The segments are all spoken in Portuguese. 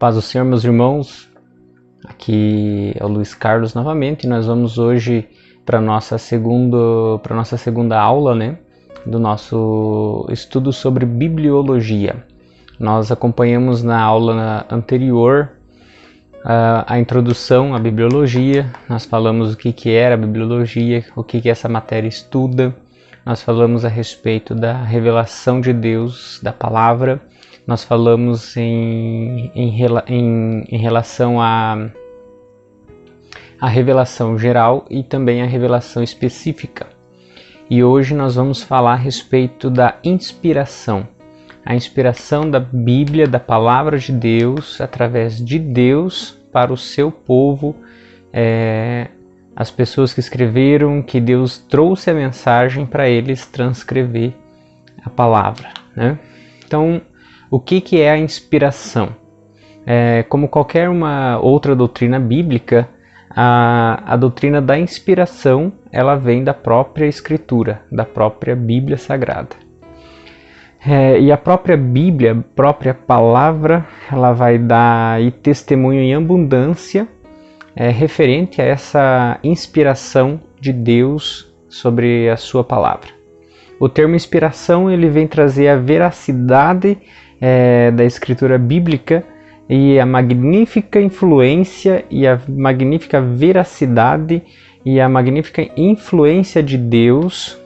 Paz do Senhor, meus irmãos. Aqui é o Luiz Carlos novamente. Nós vamos hoje para a nossa segunda aula, do nosso estudo sobre bibliologia. Nós acompanhamos na aula anterior a introdução à bibliologia. Nós falamos o que era a bibliologia, o que essa matéria estuda. Nós falamos a respeito da revelação de Deus, da palavra. Nós falamos em relação à revelação geral e também a revelação específica. E hoje nós vamos falar a respeito da inspiração. A inspiração da Bíblia, da palavra de Deus, através de Deus para o seu povo, as pessoas que escreveram, que Deus trouxe a mensagem para eles transcrever a palavra, Então, o que é a inspiração? Como qualquer uma outra doutrina bíblica, a doutrina da inspiração ela vem da própria Escritura, da própria Bíblia Sagrada. E a própria Bíblia, a própria palavra, ela vai dar aí testemunho em abundância referente a essa inspiração de Deus sobre a sua palavra. O termo inspiração ele vem trazer a veracidade da escritura bíblica e a magnífica influência e a magnífica veracidade e a magnífica influência de Deus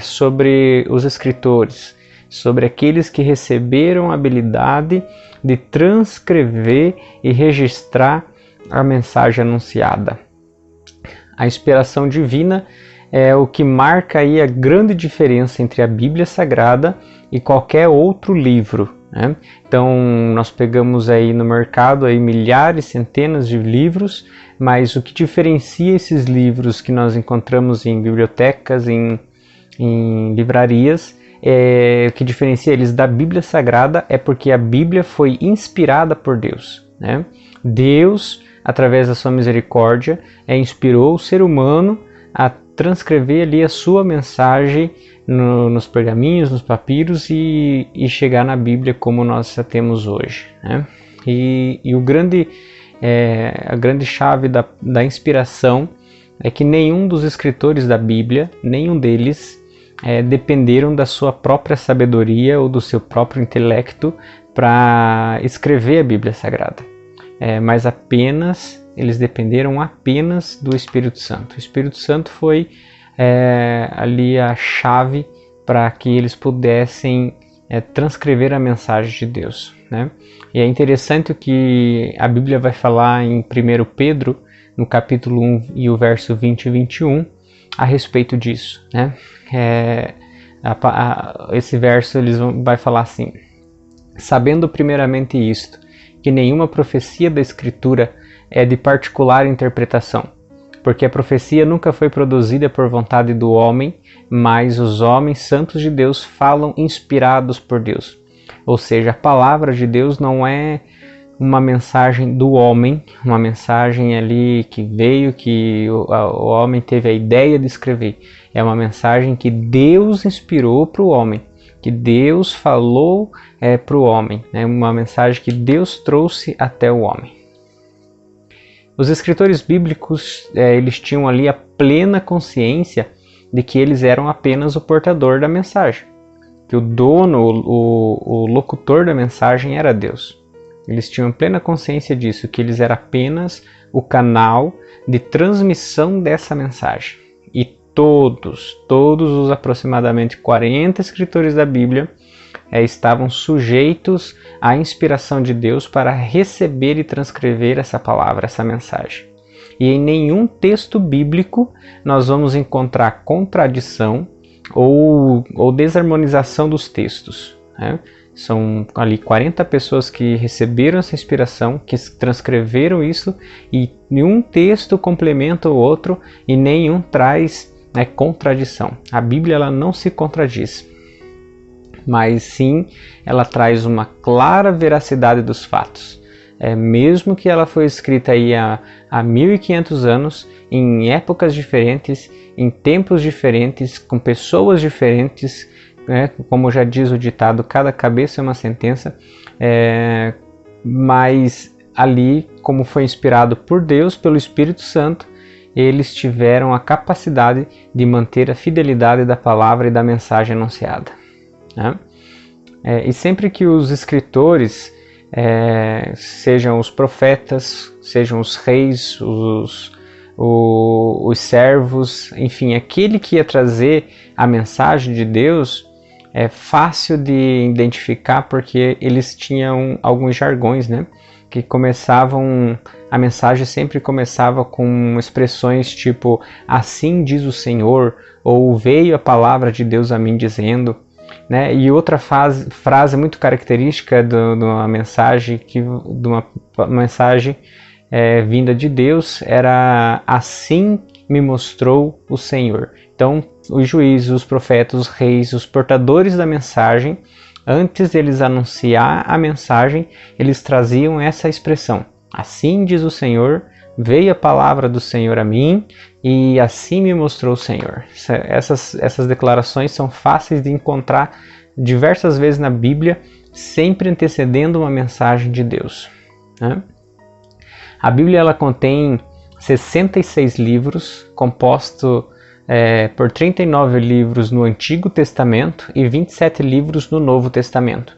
sobre os escritores, sobre aqueles que receberam a habilidade de transcrever e registrar a mensagem anunciada. A inspiração divina é o que marca aí a grande diferença entre a Bíblia Sagrada e qualquer outro livro. Então nós pegamos aí no mercado aí milhares, centenas de livros, mas o que diferencia esses livros que nós encontramos em bibliotecas, em livrarias, o que diferencia eles da Bíblia Sagrada é porque a Bíblia foi inspirada por Deus. Deus, através da sua misericórdia, inspirou o ser humano a transcrever ali a sua mensagem nos pergaminhos, nos papiros e chegar na Bíblia como nós a temos hoje. E a grande chave da inspiração é que nenhum dos escritores da Bíblia, nenhum deles dependeram da sua própria sabedoria ou do seu próprio intelecto para escrever a Bíblia Sagrada, mas eles dependeram apenas do Espírito Santo. O Espírito Santo foi ali a chave para que eles pudessem transcrever a mensagem de Deus. E é interessante que a Bíblia vai falar em 1 Pedro, no capítulo 1 e o verso 20 e 21, a respeito disso. Esse verso vai falar assim: sabendo primeiramente isto, que nenhuma profecia da Escritura é de particular interpretação, porque a profecia nunca foi produzida por vontade do homem, mas os homens santos de Deus falam inspirados por Deus. Ou seja, a palavra de Deus não é uma mensagem do homem, uma mensagem ali que veio, que o homem teve a ideia de escrever. É uma mensagem que Deus inspirou para o homem, que Deus falou para o homem. Uma mensagem que Deus trouxe até o homem. Os escritores bíblicos, eles tinham ali a plena consciência de que eles eram apenas o portador da mensagem, que o dono, o locutor da mensagem era Deus. Eles tinham plena consciência disso, que eles eram apenas o canal de transmissão dessa mensagem. E todos os aproximadamente 40 escritores da Bíblia estavam sujeitos à inspiração de Deus para receber e transcrever essa palavra, essa mensagem. E em nenhum texto bíblico nós vamos encontrar contradição ou desarmonização dos textos. São ali 40 pessoas que receberam essa inspiração, que transcreveram isso, e nenhum texto complementa o outro e nenhum traz contradição. A Bíblia ela não se contradiz, mas sim ela traz uma clara veracidade dos fatos. Mesmo que ela foi escrita aí há 1500 anos, em épocas diferentes, em tempos diferentes, com pessoas diferentes, como já diz o ditado, cada cabeça é uma sentença, mas ali, como foi inspirado por Deus, pelo Espírito Santo, eles tiveram a capacidade de manter a fidelidade da palavra e da mensagem anunciada, né? E sempre que os escritores, sejam os profetas, sejam os reis, os servos, enfim, aquele que ia trazer a mensagem de Deus, é fácil de identificar porque eles tinham alguns jargões, né? Que começavam, a mensagem sempre começava com expressões tipo assim diz o Senhor, ou veio a palavra de Deus a mim dizendo, né? E outra frase muito característica de uma mensagem, vinda de Deus era assim me mostrou o Senhor. Então os juízes, os profetas, os reis, os portadores da mensagem, antes deles anunciar a mensagem, eles traziam essa expressão: assim diz o Senhor, veio a palavra do Senhor a mim, e assim me mostrou o Senhor. Essas declarações são fáceis de encontrar diversas vezes na Bíblia, sempre antecedendo uma mensagem de Deus, né? A Bíblia ela contém 66 livros, composto por 39 livros no Antigo Testamento e 27 livros no Novo Testamento.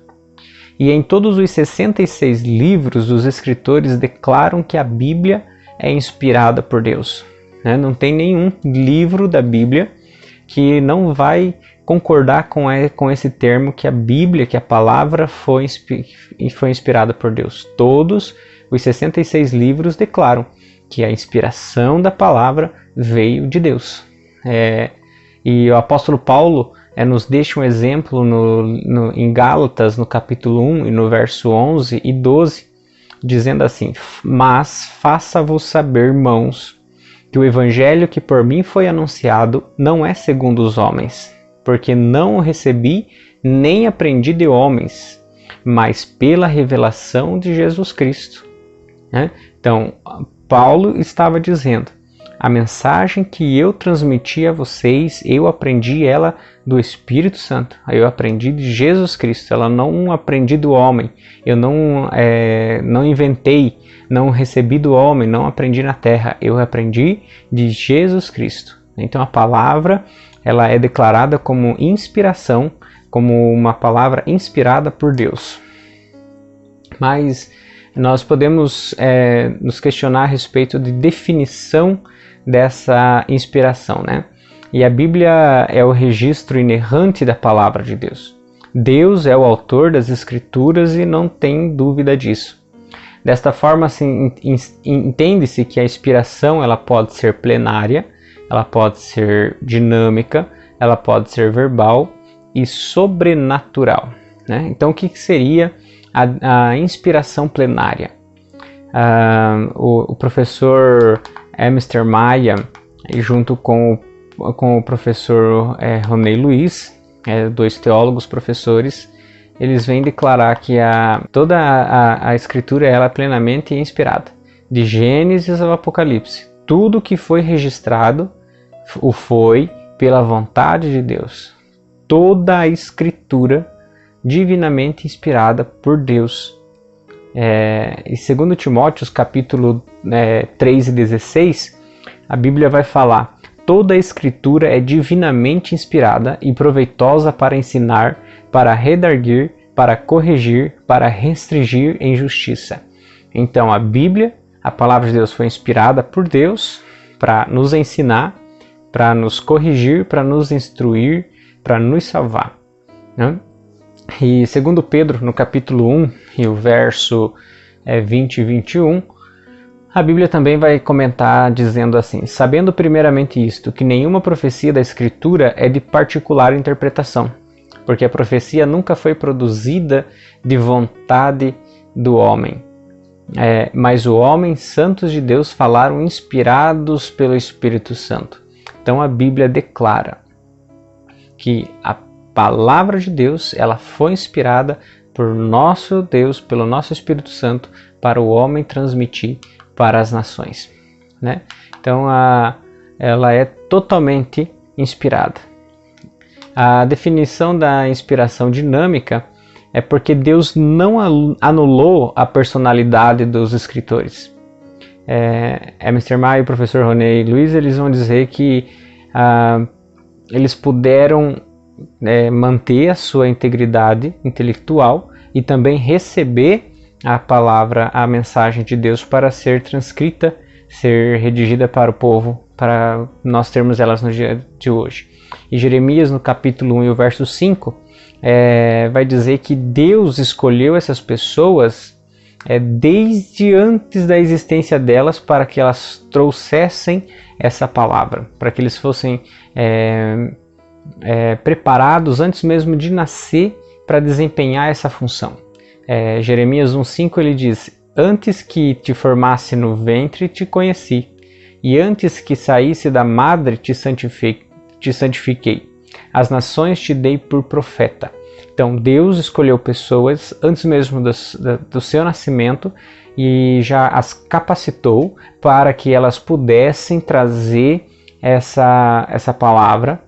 E em todos os 66 livros, os escritores declaram que a Bíblia é inspirada por Deus, né? Não tem nenhum livro da Bíblia que não vai concordar com esse termo, que a Bíblia, que a palavra foi inspirada por Deus. Todos os 66 livros declaram que a inspiração da palavra veio de Deus. E o apóstolo Paulo nos deixa um exemplo em Gálatas, no capítulo 1, e no verso 11 e 12, dizendo assim: mas faça-vos saber, irmãos, que o evangelho que por mim foi anunciado não é segundo os homens, porque não o recebi nem aprendi de homens, mas pela revelação de Jesus Cristo, né? Então, Paulo estava dizendo: a mensagem que eu transmiti a vocês, eu aprendi ela do Espírito Santo, eu aprendi de Jesus Cristo, ela não aprendi do homem, eu não inventei, não recebi do homem, não aprendi na terra, eu aprendi de Jesus Cristo. Então a palavra ela é declarada como inspiração, como uma palavra inspirada por Deus. Mas nós podemos nos questionar a respeito de definição dessa inspiração, né? E a Bíblia é o registro inerrante da palavra de Deus. Deus é o autor das Escrituras e não tem dúvida disso. Desta forma, assim, entende-se que a inspiração ela pode ser plenária, ela pode ser dinâmica, ela pode ser verbal e sobrenatural, né? Então, o que seria a inspiração plenária? O professor Mr. Maia, junto com o professor Ronei Luiz, dois teólogos professores, eles vêm declarar que toda a escritura ela é plenamente inspirada. De Gênesis ao Apocalipse, tudo que foi registrado foi pela vontade de Deus. Toda a escritura divinamente inspirada por Deus. Em 2 Timóteo, capítulo 3 e 16, a Bíblia vai falar: toda a escritura é divinamente inspirada e proveitosa para ensinar, para redarguir, para corrigir, para restringir em justiça. Então a Bíblia, a palavra de Deus, foi inspirada por Deus para nos ensinar, para nos corrigir, para nos instruir, para nos salvar, né? E segundo Pedro, no capítulo 1, e o verso 20 e 21, a Bíblia também vai comentar dizendo assim: sabendo primeiramente isto, que nenhuma profecia da Escritura é de particular interpretação, porque a profecia nunca foi produzida de vontade do homem, mas o homem, santos de Deus, falaram inspirados pelo Espírito Santo. Então a Bíblia declara que a palavra de Deus ela foi inspirada por nosso Deus, pelo nosso Espírito Santo, para o homem transmitir para as nações, né? Então ela é totalmente inspirada. A definição da inspiração dinâmica é porque Deus não anulou a personalidade dos escritores. Mr. Maio e o professor Ronei Luiz, eles vão dizer que eles puderam manter a sua integridade intelectual e também receber a palavra, a mensagem de Deus para ser transcrita, ser redigida para o povo, para nós termos elas no dia de hoje. E Jeremias, no capítulo 1 e o verso 5, vai dizer que Deus escolheu essas pessoas desde antes da existência delas para que elas trouxessem essa palavra, para que eles fossem preparados antes mesmo de nascer para desempenhar essa função. Jeremias 1,5 ele diz: antes que te formasse no ventre te conheci, e antes que saísse da madre te santifiquei. As nações te dei por profeta. Então Deus escolheu pessoas antes mesmo do seu nascimento e já as capacitou para que elas pudessem trazer essa palavra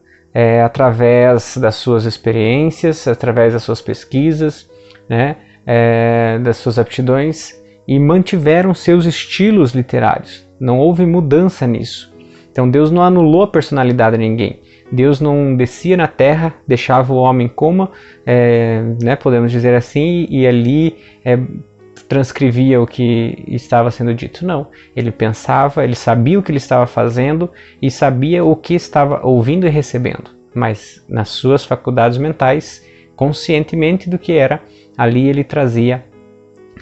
através das suas experiências, através das suas pesquisas, né, das suas aptidões, e mantiveram seus estilos literários. Não houve mudança nisso. Então Deus não anulou a personalidade de ninguém. Deus não descia na terra, deixava o homem como, podemos dizer assim, e ali transcrevia o que estava sendo dito. Não, ele pensava, ele sabia o que ele estava fazendo e sabia o que estava ouvindo e recebendo. Mas nas suas faculdades mentais, conscientemente do que era, ali ele trazia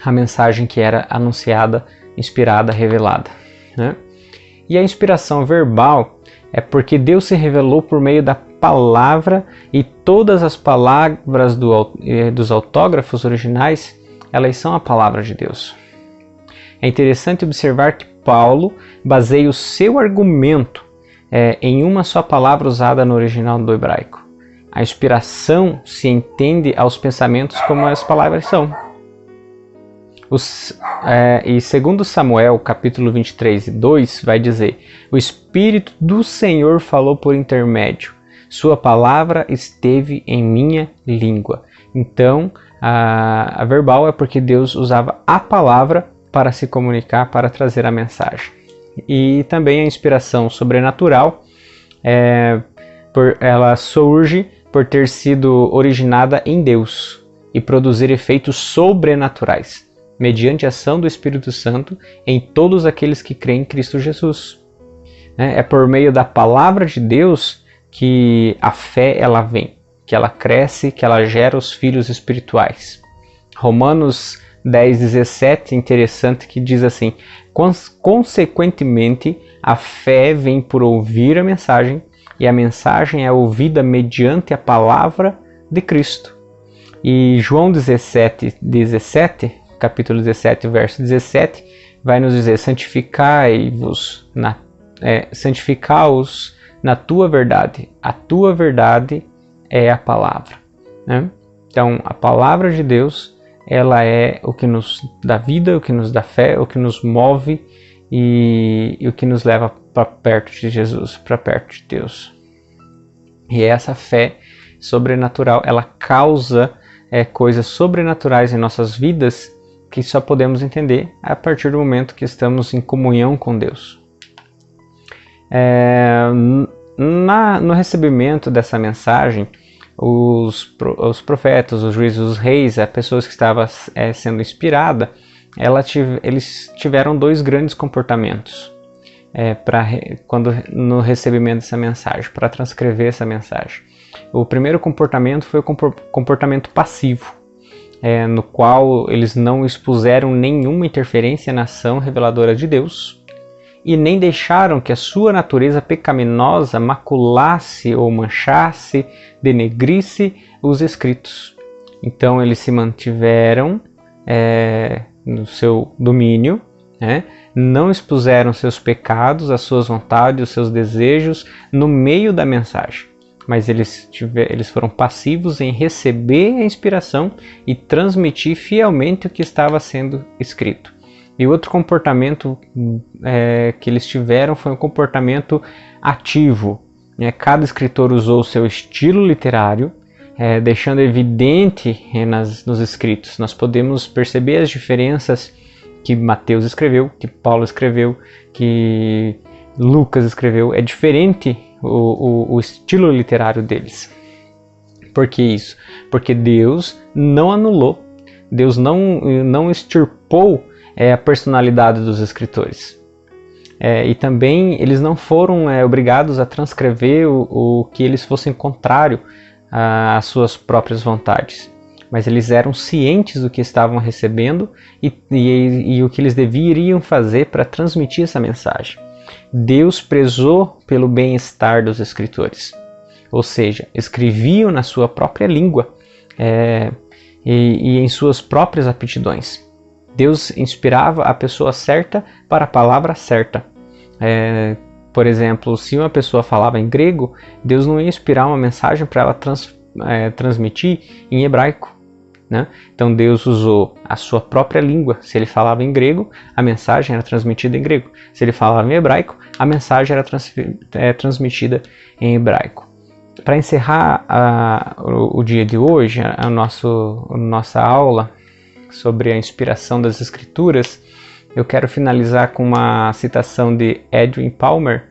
a mensagem que era anunciada, inspirada, revelada, né? E a inspiração verbal é porque Deus se revelou por meio da palavra, e todas as palavras dos autógrafos originais, elas são a palavra de Deus. É interessante observar que Paulo baseia o seu argumento em uma só palavra usada no original do hebraico. A inspiração se entende aos pensamentos como as palavras são. E segundo Samuel, capítulo 23 e 2, vai dizer: o Espírito do Senhor falou por intermédio, sua palavra esteve em minha língua. Então, a verbal é porque Deus usava a palavra para se comunicar, para trazer a mensagem. E também a inspiração sobrenatural, ela surge por ter sido originada em Deus e produzir efeitos sobrenaturais, mediante a ação do Espírito Santo em todos aqueles que creem em Cristo Jesus. É por meio da palavra de Deus que a fé ela vem, que ela cresce, que ela gera os filhos espirituais. Romanos 10:17, interessante, que diz assim: consequentemente, a fé vem por ouvir a mensagem, e a mensagem é ouvida mediante a palavra de Cristo. E João 17, capítulo 17, verso 17, vai nos dizer: santificai-vos santificai-os na tua verdade. A tua verdade é a palavra, né? Então, a palavra de Deus, ela é o que nos dá vida, o que nos dá fé, o que nos move e o que nos leva para perto de Jesus, para perto de Deus. E essa fé sobrenatural, ela causa coisas sobrenaturais em nossas vidas que só podemos entender a partir do momento que estamos em comunhão com Deus. No recebimento dessa mensagem, os profetas, os juízes, os reis, as pessoas que estavam sendo inspiradas, eles tiveram dois grandes comportamentos no recebimento dessa mensagem, para transcrever essa mensagem. O primeiro comportamento foi o comportamento passivo, no qual eles não expuseram nenhuma interferência na ação reveladora de Deus e nem deixaram que a sua natureza pecaminosa maculasse ou manchasse, denegrisse os escritos. Então eles se mantiveram no seu domínio, não expuseram seus pecados, as suas vontades, os seus desejos no meio da mensagem, mas eles foram passivos em receber a inspiração e transmitir fielmente o que estava sendo escrito. E outro comportamento que eles tiveram foi um comportamento ativo. Cada escritor usou o seu estilo literário, deixando evidente nos escritos. Nós podemos perceber as diferenças que Mateus escreveu, que Paulo escreveu, que Lucas escreveu. É diferente o estilo literário deles. Por que isso? Porque Deus não anulou, Deus não extirpou a personalidade dos escritores. E também eles não foram obrigados a transcrever o que eles fossem contrário às suas próprias vontades. Mas eles eram cientes do que estavam recebendo e o que eles deveriam fazer para transmitir essa mensagem. Deus prezou pelo bem-estar dos escritores. Ou seja, escreviam na sua própria língua e em suas próprias aptidões. Deus inspirava a pessoa certa para a palavra certa. Por exemplo, se uma pessoa falava em grego, Deus não ia inspirar uma mensagem para ela transmitir em hebraico, né? Então Deus usou a sua própria língua. Se ele falava em grego, a mensagem era transmitida em grego. Se ele falava em hebraico, a mensagem era transmitida em hebraico. Para encerrar o dia de hoje, a nossa aula sobre a inspiração das Escrituras, eu quero finalizar com uma citação de Edwin Palmer,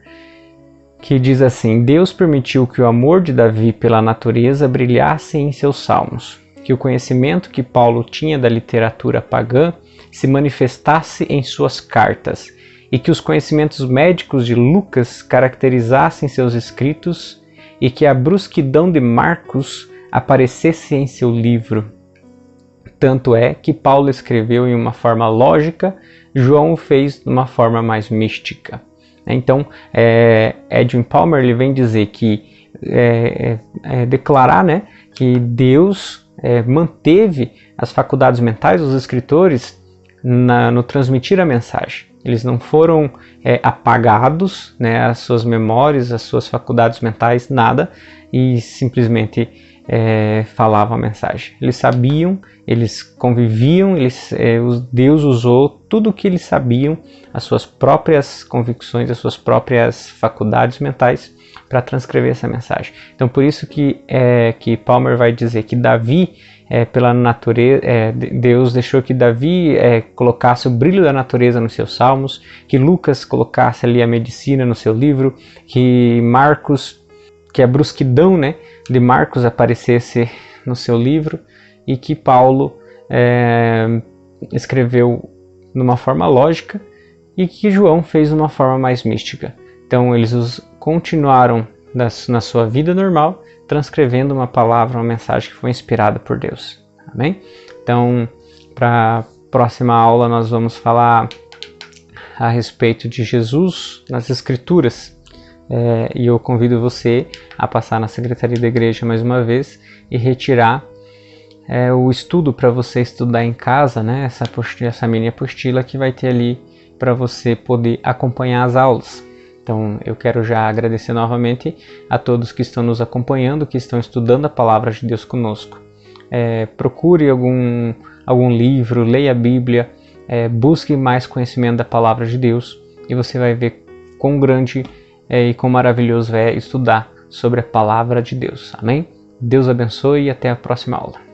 que diz assim: Deus permitiu que o amor de Davi pela natureza brilhasse em seus salmos, que o conhecimento que Paulo tinha da literatura pagã se manifestasse em suas cartas, e que os conhecimentos médicos de Lucas caracterizassem seus escritos, e que a brusquidão de Marcos aparecesse em seu livro. Tanto é que Paulo escreveu em uma forma lógica, João o fez de uma forma mais mística. Então, Edwin Palmer ele vem dizer que declarar, né, que Deus manteve as faculdades mentais dos escritores no transmitir a mensagem. Eles não foram apagados, né, as suas memórias, as suas faculdades mentais, nada, e simplesmente falavam a mensagem. Eles sabiam, eles conviviam, Deus usou tudo o que eles sabiam, as suas próprias convicções, as suas próprias faculdades mentais para transcrever essa mensagem. Então por isso que Palmer vai dizer que Davi, pela natureza, Deus deixou que Davi colocasse o brilho da natureza nos seus salmos, que Lucas colocasse ali a medicina no seu livro, que Marcos, que a brusquidão, né, de Marcos aparecesse no seu livro, e que Paulo escreveu de uma forma lógica e que João fez de uma forma mais mística. Então eles continuaram na sua vida normal, transcrevendo uma palavra, uma mensagem que foi inspirada por Deus. Amém? Então, para a próxima aula nós vamos falar a respeito de Jesus nas Escrituras. E eu convido você a passar na secretaria da igreja mais uma vez e retirar o estudo para você estudar em casa, né? Essa mini apostila que vai ter ali para você poder acompanhar as aulas. Então eu quero já agradecer novamente a todos que estão nos acompanhando, que estão estudando a palavra de Deus conosco. Procure algum livro, leia a Bíblia, busque mais conhecimento da palavra de Deus e você vai ver quão grande e quão maravilhoso é estudar sobre a palavra de Deus. Amém? Deus abençoe e até a próxima aula.